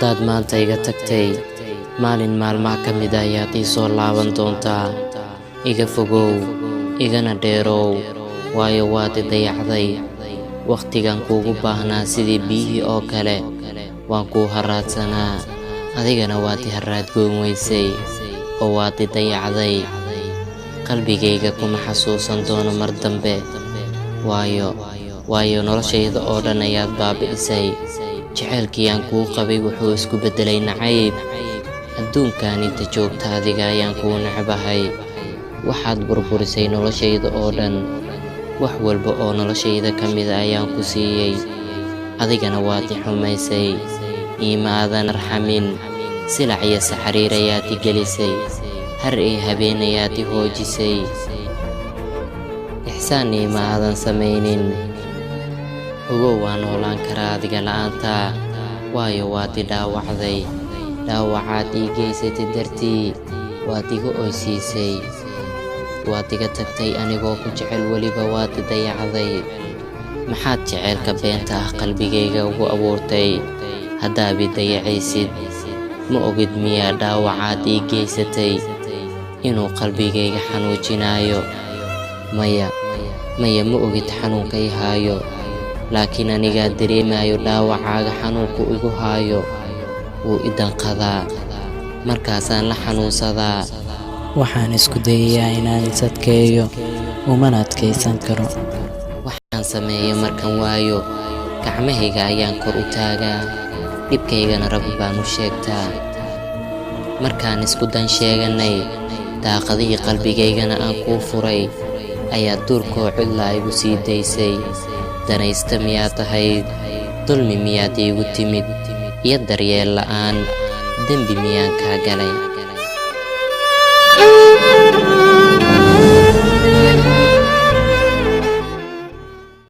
haddaad maanta iga tagtay maalin maalmaha ka mid ah ayaad ii soo laaban doontaa. Iga fogow, igana dheerow, waayo waad i dayacday. Wakhtigan kuugu baahnaa sidii biyihii oo kale waan kuu haraadsanaa, adigana waad i haraadgoyn weysay oo waad i dayacday. qalbigayga kuma xasuusan doono mar dambe, waayo noloshayda oo dhan ayaad baabi'isay. jacaylkii aan kuu qabay wuxuu isku beddelay nacayb. adduunkan inta joogta adiga ayaan kuu necbahay. waxaad burburisay noloshayda oo dhan, wax walba oo noloshayda ka mida ayaan ku siiyey, adigana waad i xumaysay. iima aadan arxamin, silac iyo saxariir ayaad i gelisay, har iyo habeen ayaad i hoojisay. ixsaan iima aadan samaynin, ogow waan noolaan karaa adiga la'aanta, waayo waad i dhaawacday. dhaawacaad ii geysatay dartii waad iga oysiisay. waad iga tagtay anigoo ku jecel, weliba waad i dayacday. maxaad jacaylka beenta ah qalbigayga ugu abuurtay? haddaad i dayacaysid, ma ogid miyaa dhaawacaad ii geysatay inuu qalbigayga xanuujinaayo? maya ma ogid xanuunka i haayo, laakiin anigaa dareemayo dhaawacaaga xanuunku igu haayo. wuu i danqadaa, markaasaan la xanuunsadaa. waxaan isku dayayaa inaan is adkeeyo, umana adkaysan karo. waxaan sameeyo markan waayo, gacmahayga ayaan kor u taagaa, dhibkaygana rabbi baan u sheegtaa. markaan isku dan sheeganay, daaqadihii qalbigaygana aan kuu furay, ayaa duurkoo cidlaa igu sii daysay. danaysta miyaad ahayd? dulmi miyaad iigu timid? iyo daryeel la'aan dembi miyaan kaa galay?